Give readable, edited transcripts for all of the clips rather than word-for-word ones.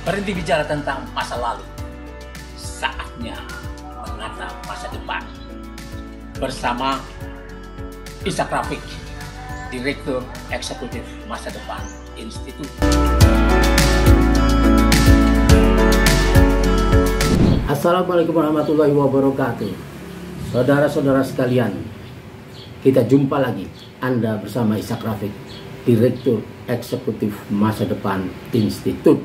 Berhenti bicara tentang masa lalu. Saatnya menatap masa depan. Bersama Ishak Rafiq, Direktur Eksekutif Masa Depan Institut. Assalamualaikum warahmatullahi wabarakatuh. Saudara-saudara sekalian, kita jumpa lagi. Anda bersama Ishak Rafiq, Direktur Eksekutif Masa Depan Institut.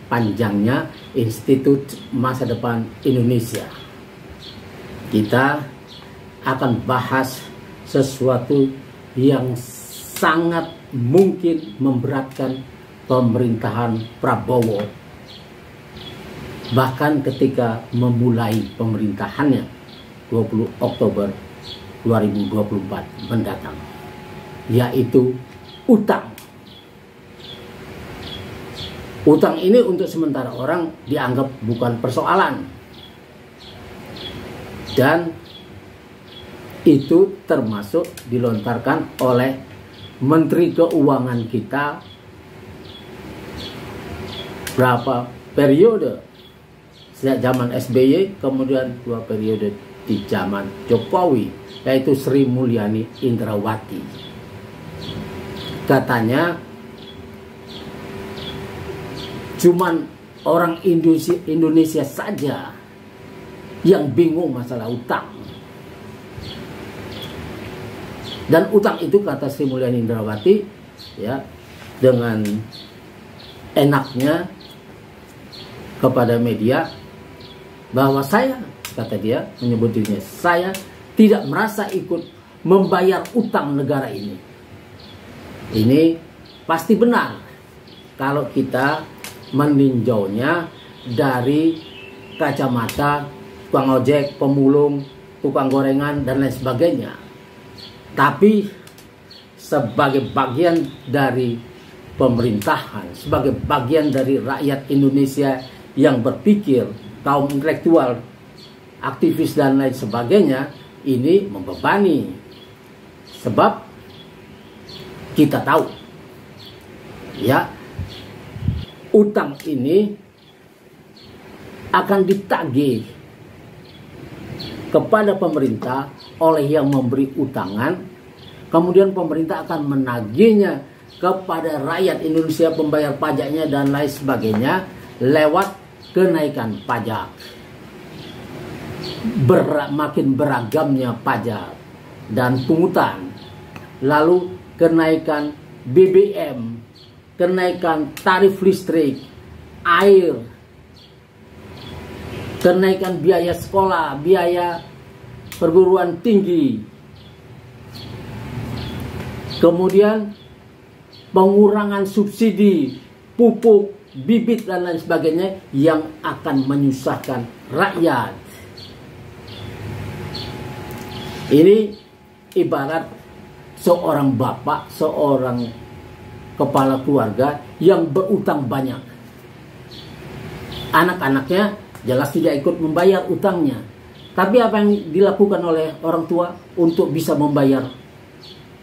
Panjangnya Institut Masa Depan Indonesia. Kita akan bahas sesuatu yang sangat mungkin memberatkan pemerintahan Prabowo. Bahkan ketika memulai pemerintahannya 20 Oktober 2024 mendatang, yaitu utang. Utang ini untuk sementara orang dianggap bukan persoalan. Dan itu termasuk dilontarkan oleh Menteri Keuangan kita berapa periode. Sejak zaman SBY, kemudian 2 periode di zaman Jokowi, yaitu Sri Mulyani Indrawati. Katanya cuman orang Indonesia saja yang bingung masalah utang. Dan utang itu, kata Sri Mulyani Indrawati, ya, dengan enaknya kepada media, bahwa saya, kata dia, menyebut dirinya, saya tidak merasa ikut membayar utang negara ini. Ini pasti benar kalau kita meninjaunya dari kacamata tukang ojek, pemulung, tukang gorengan, dan lain sebagainya. Tapi sebagai bagian dari pemerintahan, sebagai bagian dari rakyat Indonesia yang berpikir, kaum intelektual, aktivis, dan lain sebagainya, ini membebani. Sebab kita tahu, ya, utang ini akan ditagih kepada pemerintah oleh yang memberi utangan. Kemudian pemerintah akan menagihnya kepada rakyat Indonesia, pembayar pajaknya dan lain sebagainya, lewat kenaikan pajak. Makin beragamnya pajak dan pungutan. Lalu kenaikan BBM, kenaikan tarif listrik, air, kenaikan biaya sekolah, biaya perguruan tinggi, kemudian pengurangan subsidi pupuk, bibit, dan lain sebagainya yang akan menyusahkan rakyat. Ini ibarat seorang bapak, seorang kepala keluarga yang berutang banyak. Anak-anaknya jelas tidak ikut membayar utangnya. Tapi apa yang dilakukan oleh orang tua untuk bisa membayar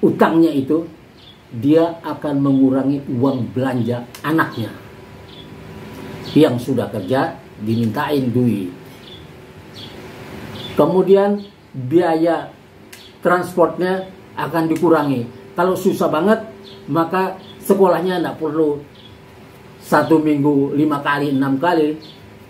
utangnya itu? Dia akan mengurangi uang belanja anaknya. Yang sudah kerja dimintain duit. Kemudian biaya transportnya akan dikurangi. Kalau susah banget, maka sekolahnya tidak perlu 1 minggu 5 kali, 6 kali,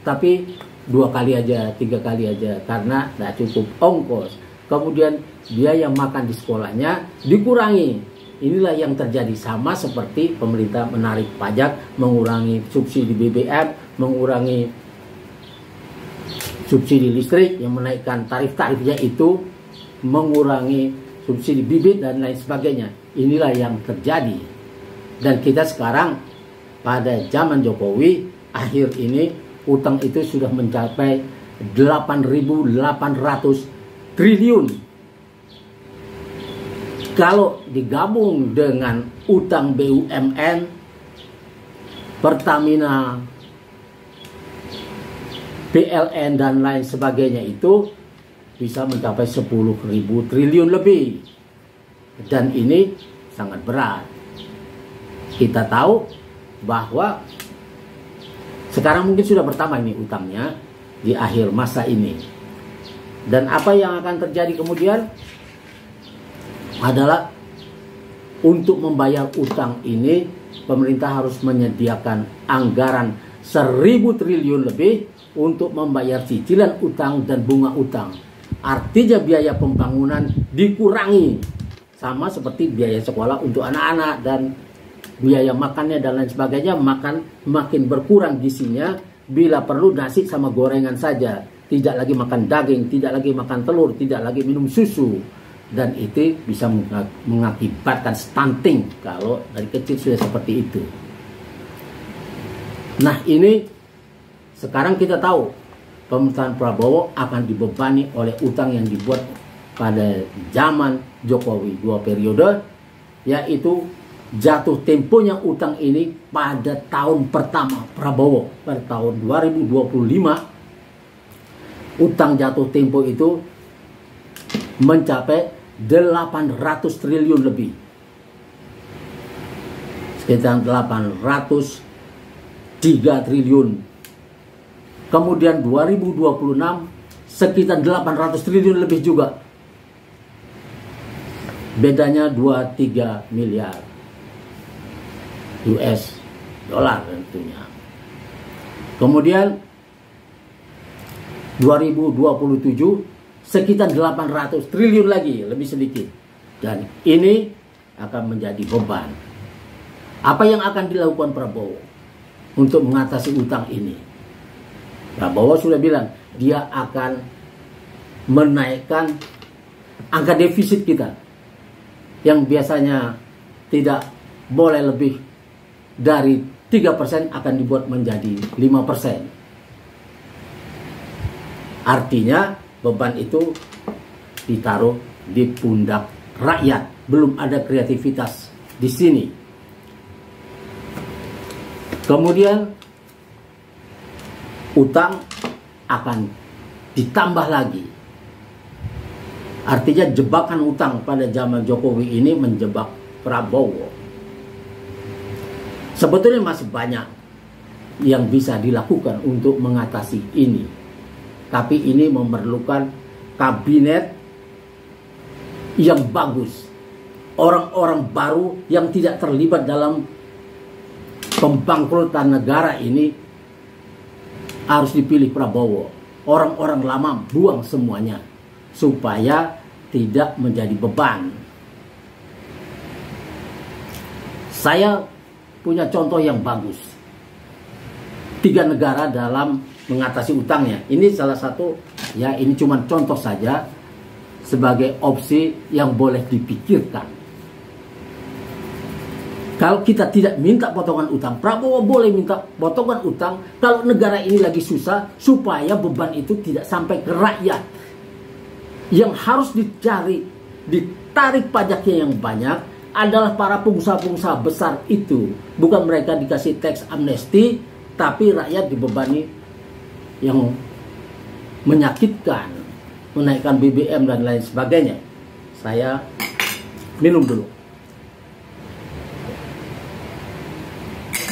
tapi 2 kali aja, 3 kali aja, karena tidak cukup ongkos. Kemudian biaya makan di sekolahnya dikurangi. Inilah yang terjadi, sama seperti pemerintah menarik pajak, mengurangi subsidi BBM, mengurangi subsidi listrik, yang menaikkan tarif-tarifnya itu, mengurangi subsidi bibit dan lain sebagainya. Inilah yang terjadi. Dan kita sekarang pada zaman Jokowi akhir ini, utang itu sudah mencapai 8.800 triliun. Kalau digabung dengan utang BUMN, Pertamina, PLN, dan lain sebagainya, itu bisa mencapai 10.000 triliun lebih. Dan ini sangat berat. Kita tahu bahwa Sekarang mungkin sudah bertambah ini utangnya di akhir masa ini. Dan apa yang akan terjadi kemudian adalah untuk membayar utang ini pemerintah harus menyediakan anggaran 1.000 triliun lebih untuk membayar cicilan utang dan bunga utang. Artinya biaya pembangunan dikurangi, sama seperti biaya sekolah untuk anak-anak dan biaya makannya dan lain sebagainya, makin berkurang gizinya. Bila perlu nasi sama gorengan saja, tidak lagi makan daging, tidak lagi makan telur, tidak lagi minum susu, dan itu bisa mengakibatkan stunting kalau dari kecil sudah seperti itu. Nah, ini sekarang kita tahu pemerintahan Prabowo akan dibebani oleh utang yang dibuat pada zaman Jokowi 2 periode, yaitu jatuh temponya utang ini pada tahun pertama Prabowo, pada tahun 2025 utang jatuh tempo itu mencapai 800 triliun lebih, sekitar 803 triliun. Kemudian 2026 sekitar 800 triliun lebih juga. Bedanya 2-3 miliar US dollar tentunya. Kemudian 2027 sekitar 800 triliun lagi, lebih sedikit. Dan ini akan menjadi beban. Apa yang akan dilakukan Prabowo untuk mengatasi utang ini? Prabowo sudah bilang dia akan menaikkan angka defisit kita yang biasanya tidak boleh lebih dari 3% akan dibuat menjadi 5%. Artinya beban itu ditaruh di pundak rakyat. Belum ada kreativitas di sini. Kemudian utang akan ditambah lagi. Artinya jebakan utang pada zaman Jokowi ini menjebak Prabowo. Sebetulnya masih banyak yang bisa dilakukan untuk mengatasi ini. Tapi ini memerlukan kabinet yang bagus. Orang-orang baru yang tidak terlibat dalam pembangkrutan negara ini harus dipilih Prabowo. Orang-orang lama buang semuanya supaya tidak menjadi beban. Saya punya contoh yang bagus. 3 negara dalam mengatasi utangnya. Ini salah satu, ya ini cuma contoh saja sebagai opsi yang boleh dipikirkan. Kalau kita tidak minta potongan utang, Prabowo boleh minta potongan utang kalau negara ini lagi susah, supaya beban itu tidak sampai ke rakyat. Yang harus ditarik pajaknya yang banyak adalah para pengusaha-pengusaha besar itu. Bukan mereka dikasih tax amnesty, tapi rakyat dibebani yang menyakitkan, menaikkan BBM dan lain sebagainya. Saya minum dulu.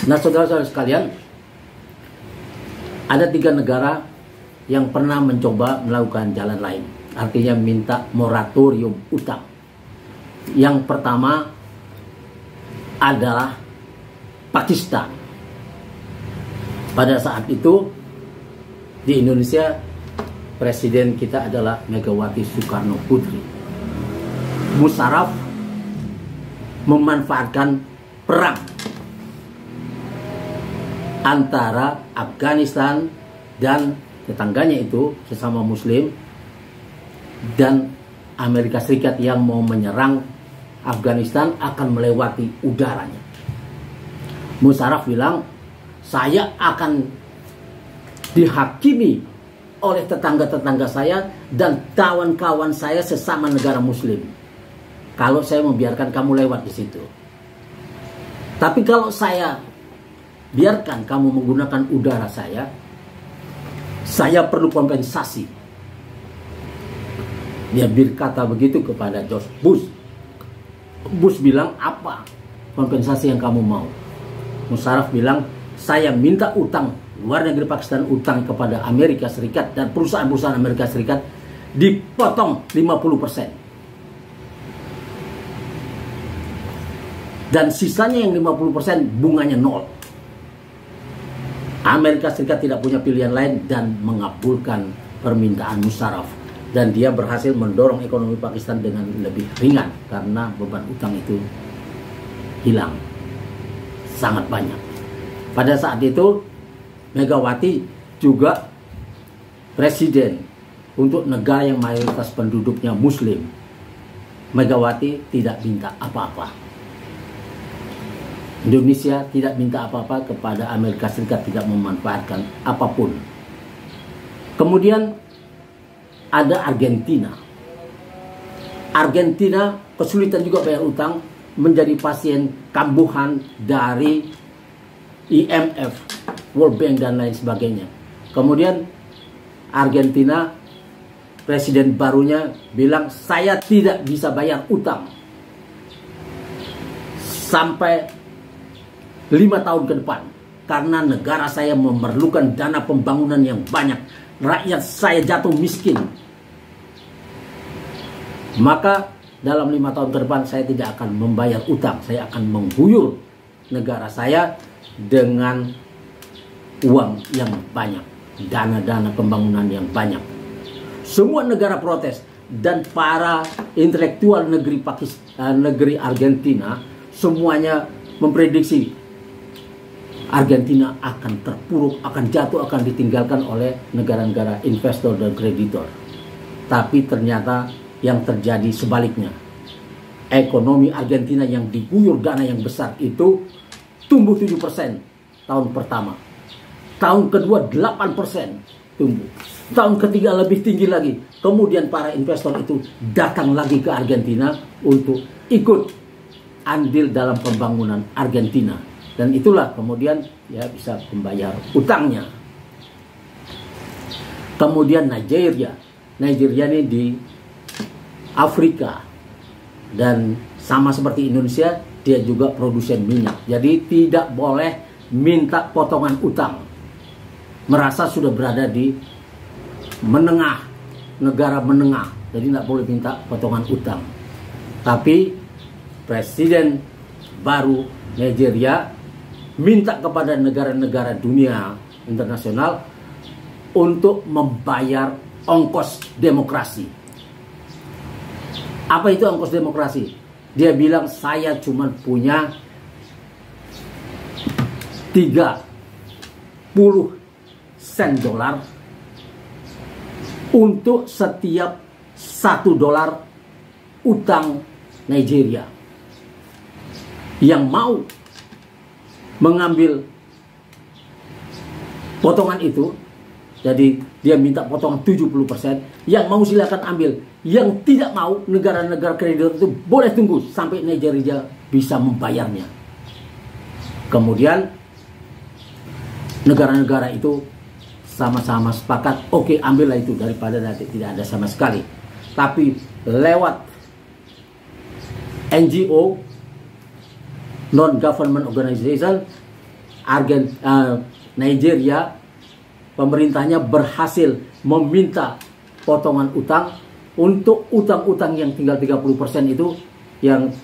Nah, saudara-saudara sekalian, ada 3 negara yang pernah mencoba melakukan jalan lain. Artinya minta moratorium utang. Yang pertama adalah Pakistan. Pada saat itu di Indonesia presiden kita adalah Megawati Soekarno Putri. Musharraf memanfaatkan perang antara Afghanistan dan tetangganya itu sesama Muslim dan Amerika Serikat yang mau menyerang Afghanistan akan melewati udaranya. Musharraf bilang, saya akan dihakimi oleh tetangga-tetangga saya dan kawan-kawan saya sesama negara Muslim kalau saya membiarkan kamu lewat di situ. Tapi kalau saya biarkan kamu menggunakan udara saya perlu kompensasi. Dia berkata begitu kepada George Bush. Bush bilang, apa kompensasi yang kamu mau? Musharraf bilang, saya minta utang luar negeri Pakistan utang kepada Amerika Serikat dan perusahaan-perusahaan Amerika Serikat dipotong 50%. Dan sisanya yang 50% bunganya nol. Amerika Serikat tidak punya pilihan lain dan mengabulkan permintaan musyaraf. Dan dia berhasil mendorong ekonomi Pakistan dengan lebih ringan karena beban utang itu hilang sangat banyak. Pada saat itu Megawati juga presiden untuk negara yang mayoritas penduduknya Muslim. Megawati tidak minta apa-apa. Indonesia tidak minta apa-apa kepada Amerika Serikat, tidak memanfaatkan apapun. Kemudian ada Argentina. Argentina kesulitan juga bayar utang, menjadi pasien kambuhan dari IMF, World Bank dan lain sebagainya. Kemudian Argentina, presiden barunya bilang, saya tidak bisa bayar utang sampai 5 tahun ke depan karena negara saya memerlukan dana pembangunan yang banyak. Rakyat saya jatuh miskin. Maka dalam 5 tahun ke depan saya tidak akan membayar utang. Saya akan mengguyur negara saya dengan uang yang banyak, dana-dana pembangunan yang banyak. Semua negara protes dan para intelektual negeri Argentina semuanya memprediksi Argentina akan terpuruk, akan jatuh, akan ditinggalkan oleh negara-negara investor dan kreditor. Tapi ternyata yang terjadi sebaliknya. Ekonomi Argentina yang diguyur dana yang besar itu tumbuh 7% tahun pertama. Tahun kedua 8% tumbuh. Tahun ketiga lebih tinggi lagi. Kemudian para investor itu datang lagi ke Argentina untuk ikut andil dalam pembangunan Argentina. Dan itulah kemudian ya bisa membayar utangnya. Kemudian Nigeria. Nigeria ini di Afrika. Dan sama seperti Indonesia, dia juga produsen minyak. Jadi tidak boleh minta potongan utang. Merasa sudah berada di menengah, negara menengah. Jadi tidak boleh minta potongan utang. Tapi presiden baru Nigeria minta kepada negara-negara dunia internasional untuk membayar ongkos demokrasi. Apa itu ongkos demokrasi? Dia bilang saya cuma punya 30 sen dolar untuk setiap $1 utang Nigeria. Yang mau mengambil potongan itu, jadi dia minta potongan 70%, yang mau silakan ambil. Yang tidak mau, negara-negara kreditor itu boleh tunggu sampai Nigeria bisa membayarnya. Kemudian negara-negara itu sama-sama sepakat, oke, ambillah itu daripada nanti tidak ada sama sekali. Tapi lewat NGO, non-government organization, Nigeria, pemerintahnya berhasil meminta potongan utang untuk utang-utang yang tinggal 30% itu yang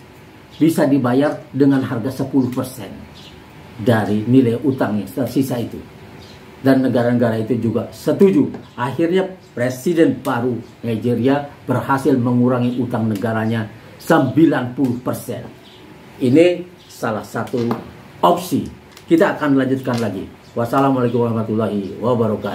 bisa dibayar dengan harga 10% dari nilai utang yang tersisa itu. Dan negara-negara itu juga setuju. Akhirnya presiden baru Nigeria berhasil mengurangi utang negaranya 90%. Ini salah satu opsi. Kita akan lanjutkan lagi. Wassalamualaikum warahmatullahi wabarakatuh.